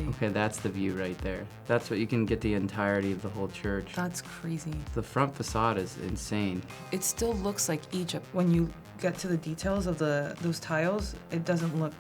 Okay, that's the view right there. That's what you can get the entirety of the whole church. That's crazy. The front facade is insane. It still looks like Egypt. When you get to the details of those tiles, it doesn't look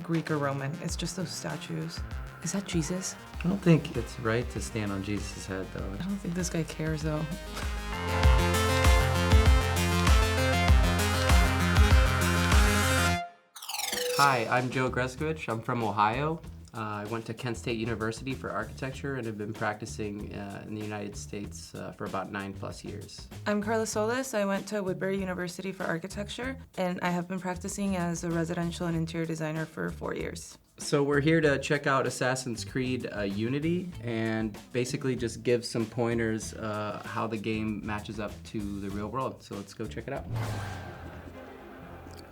Greek or Roman. It's just those statues. Is that Jesus? I don't think it's right to stand on Jesus' head, though. I don't think this guy cares, though. Hi, I'm Joe Grescovich. I'm from Ohio. I went to Kent State University for architecture and have been practicing in the United States for about 9+ years. I'm Karla Solis. I went to Woodbury University for architecture, and I have been practicing as a residential and interior designer for 4 years. So we're here to check out Assassin's Creed Unity and basically just give some pointers how the game matches up to the real world. So let's go check it out.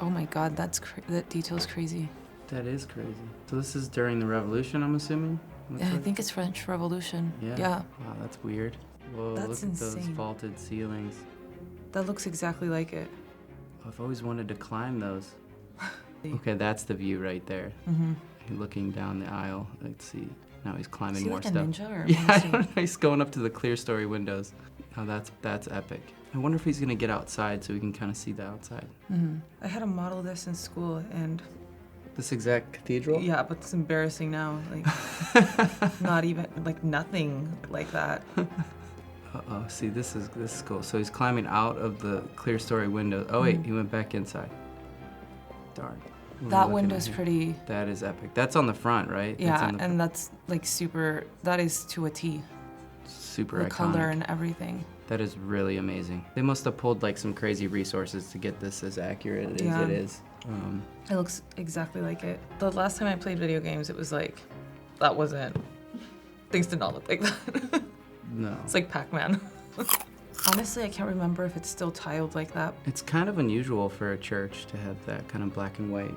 Oh my God, that detail's crazy. That is crazy. So this is during the Revolution, I'm assuming? Yeah, I think it's French Revolution. Yeah. Wow, that's weird. Whoa, That's look at those insane. vaulted ceilings. That looks exactly like it. I've always wanted to climb those. Okay, that's the view right there. Mm-hmm. Looking down the aisle. Let's see. Now he's climbing Is he more like a stuff. ninja or Yeah, I what is he? don't know. He's going up to the clear story windows. Oh, that's epic. I wonder if he's gonna get outside so we can kind of see the outside. Mm-hmm. I had to model this in school, and This exact cathedral? yeah, but it's embarrassing now. Like, not even like nothing like that. Uh-oh, see, this is cool. So he's climbing out of the clear story window. Oh wait, he went back inside. Darn. What are we That looking window's at here? pretty. That is epic. That's on the front, right? That's Yeah, on the and that's like super. That is to a T. super The iconic. color and everything. That is really amazing. They must have pulled like some crazy resources to get this as accurate as Yeah. it is. It looks exactly like it. The last time I played video games, it was like, that wasn't. Things did not look like that. No. It's like Pac-Man. Honestly, I can't remember if it's still tiled like that. It's kind of unusual for a church to have that kind of black and white.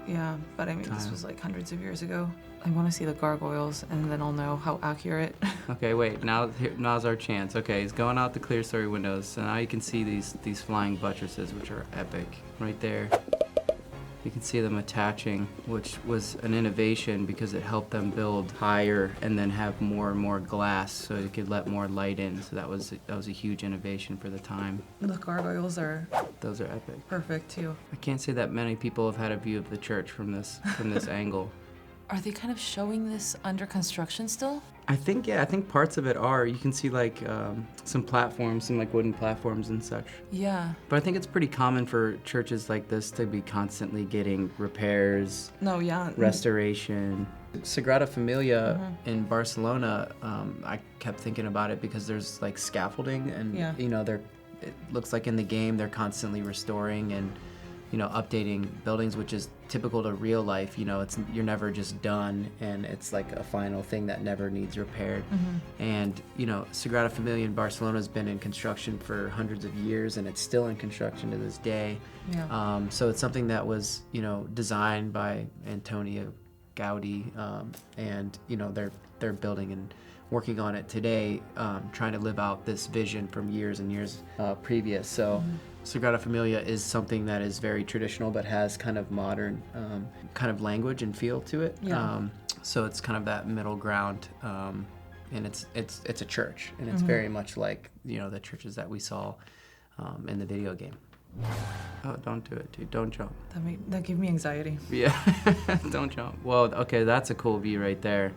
Yeah, but I mean, this Tile. was like hundreds of years ago. I want to see the gargoyles, and then I'll know how accurate. Okay, wait. Now's our chance. Okay, he's going out the clear story windows, so now you can see these flying buttresses, which are epic, right there. You can see them attaching, which was an innovation because it helped them build higher and then have more and more glass, so you could let more light in. So that was a huge innovation for the time. The gargoyles are Those are epic. perfect too. I can't say that many people have had a view of the church from this angle. Are they kind of showing this under construction still? I think parts of it are. You can see like some platforms, some like wooden platforms and such. Yeah. But I think it's pretty common for churches like this to be constantly getting repairs, No, yeah. restoration. Sagrada Familia in Barcelona, I kept thinking about it because there's like scaffolding and Yeah. you know, it looks like in the game they're constantly restoring and updating buildings, which is typical to real life. You're never just done, and it's like a final thing that never needs repaired. And Sagrada Familia in Barcelona has been in construction for hundreds of years, and it's still in construction to this day. Yeah. So it's something that was designed by Antonio Gaudi, and they're building and working on it today, trying to live out this vision from years and years previous. So Sagrada Familia is something that is very traditional but has kind of modern kind of language and feel to it. Yeah. So it's kind of that middle ground, and it's a church, and it's very much like the churches that we saw in the video game. Oh, don't do it, dude. Don't jump. That gave me anxiety. Yeah, don't jump. Well, okay, that's a cool view right there.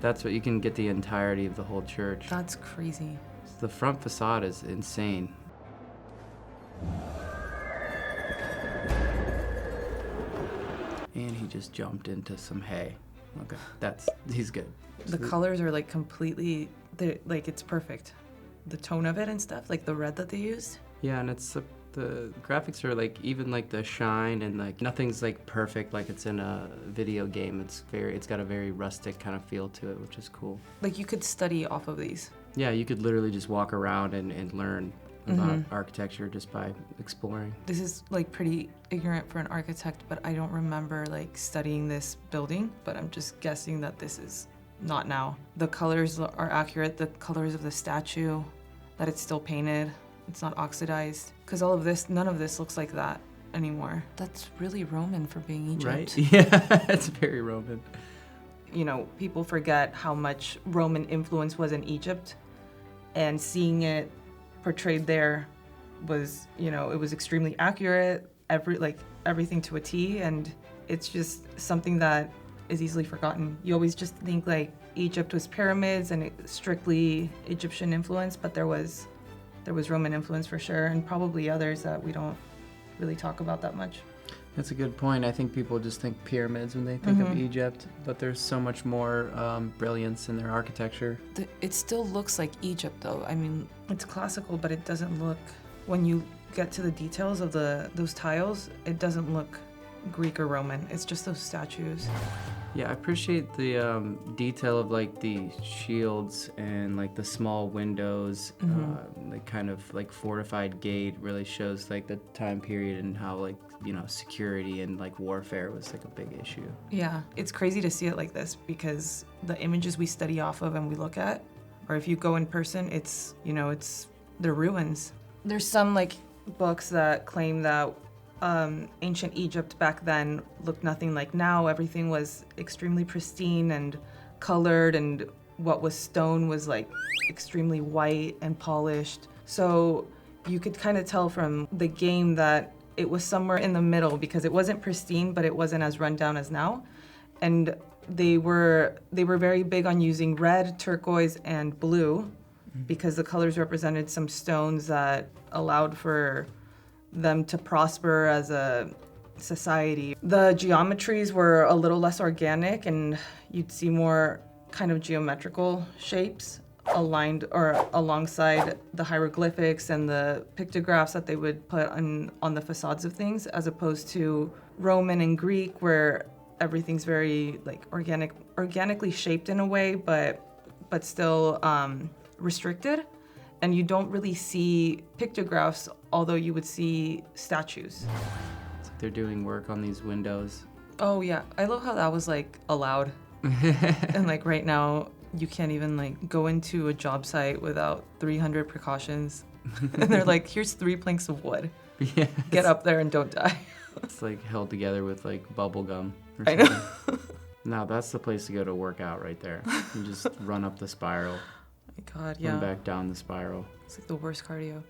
That's what you can get the entirety of the whole church. That's crazy. The front facade is insane. And he just jumped into some hay. Okay, he's good. The colors are like completely, like it's perfect. The tone of it and stuff, like the red that they used. Yeah, and it's the graphics are like even like the shine and like nothing's like perfect like it's in a video game. It's got a very rustic kind of feel to it, which is cool. Like you could study off of these. Yeah, you could literally just walk around and learn about architecture just by exploring. This is like pretty ignorant for an architect, but I don't remember like studying this building, but I'm just guessing that this is not now. The colors are accurate, the colors of the statue, that it's still painted, it's not oxidized. Because none of this looks like that anymore. That's really Roman for being Egypt. Right? Yeah, it's very Roman. you know, people forget how much Roman influence was in Egypt, and seeing it portrayed there was, you know, it was extremely accurate, everything to a T, and it's just something that is easily forgotten. You always just think like Egypt was pyramids and strictly Egyptian influence, but there was Roman influence for sure, and probably others that we don't really talk about that much. That's a good point. I think people just think pyramids when they think of Egypt, but there's so much more brilliance in their architecture. It still looks like Egypt, though. I mean, it's classical, but it doesn't look, when you get to the details of those tiles, it doesn't look Greek or Roman. It's just those statues. Yeah, I appreciate the detail of like the shields and like the small windows, like kind of like fortified gate really shows like the time period and how like, you know, security and like warfare was like a big issue. Yeah, it's crazy to see it like this because the images we study off of and we look at, or if you go in person, it's, you know, it's the ruins. There's some like books that claim that ancient Egypt back then looked nothing like now. Everything was extremely pristine and colored, and what was stone was like extremely white and polished. So you could kind of tell from the game that it was somewhere in the middle because it wasn't pristine, but it wasn't as run down as now. And they were very big on using red, turquoise, and blue because the colors represented some stones that allowed for them to prosper as a society. The geometries were a little less organic, and you'd see more kind of geometrical shapes aligned or alongside the hieroglyphics and the pictographs that they would put on the facades of things, as opposed to Roman and Greek, where everything's very like organically shaped in a way, but still restricted. And you don't really see pictographs, although you would see statues. It's like they're doing work on these windows. Oh yeah, I love how that was like allowed. And like right now, you can't even like go into a job site without 300 precautions. And they're like, here's 3 planks of wood. Yeah. Get up there and don't die. It's like held together with like bubble gum or I something. know. Now that's the place to go to work out right there. You just run up the spiral. My God, yeah. Run back down the spiral. It's like the worst cardio.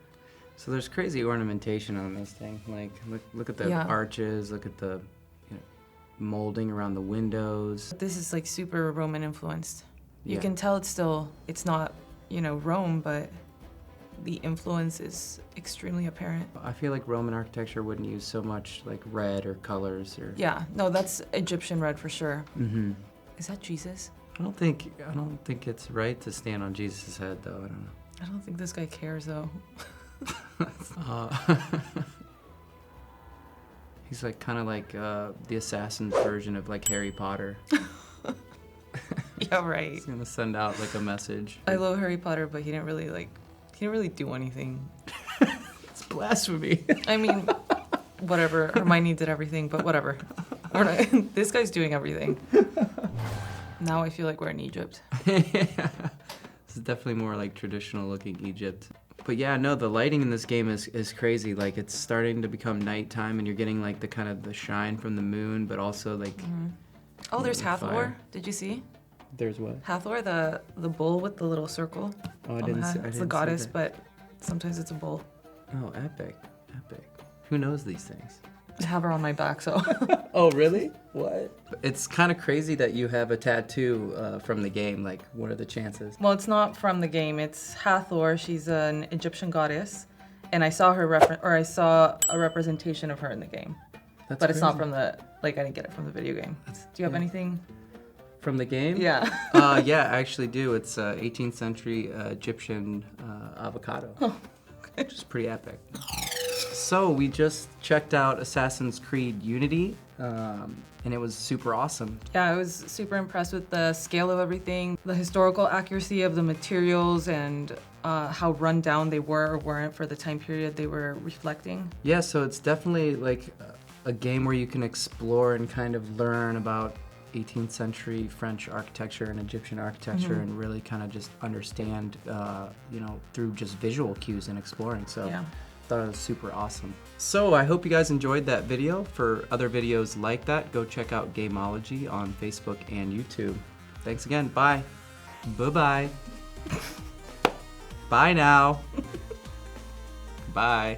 So there's crazy ornamentation on this thing. Like look at the arches, look at the molding around the windows. This is like super Roman influenced. You Yeah. can tell it's not, you know, Rome, but the influence is extremely apparent. I feel like Roman architecture wouldn't use so much like red or colors or. Yeah, no, that's Egyptian red for sure. Mm-hmm. Is that Jesus? I don't think it's right to stand on Jesus' head though. I don't know. I don't think this guy cares though. He's like kind of like the assassin's version of like Harry Potter. Yeah, right. He's gonna send out like a message. I love Harry Potter, but he didn't really do anything. It's blasphemy. I mean, whatever. Hermione did everything, but whatever. This guy's doing everything. Now I feel like we're in Egypt. This is definitely more like traditional looking Egypt. But yeah, no, the lighting in this game is crazy. Like it's starting to become nighttime and you're getting like the kind of the shine from the moon, but also like Oh, there's the Hathor. fire. Did you see? There's what? Hathor, the bull with the little circle. Oh, I on didn't the see. hat. I It's didn't the see goddess, that. but sometimes it's a bull. Oh, epic. Who knows these things? I have her on my back, so. Oh, really? What? It's kind of crazy that you have a tattoo from the game. Like, what are the chances? Well, it's not from the game. It's Hathor. She's an Egyptian goddess, and I saw I saw a representation of her in the game. That's But it's not crazy. from the I didn't get it from the video game. Do you have anything? From the game? Yeah. Yeah, I actually do. It's 18th century Egyptian avocado. Oh, okay. Which is pretty epic. So we just checked out Assassin's Creed Unity, and it was super awesome. Yeah, I was super impressed with the scale of everything, the historical accuracy of the materials, and how run down they were or weren't for the time period they were reflecting. Yeah, so it's definitely like a game where you can explore and kind of learn about 18th century French architecture and Egyptian architecture and really kind of just understand, through just visual cues and exploring. So Yeah. I thought it was super awesome. So I hope you guys enjoyed that video. For other videos like that, go check out Gameology on Facebook and YouTube. Thanks again. Bye. Bye-bye. Bye now. Bye.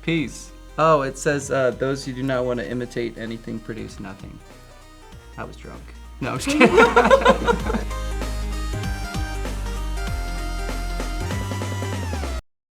Peace. Oh, it says, those who do not want to imitate anything produce nothing. I was drunk. No, I'm just kidding.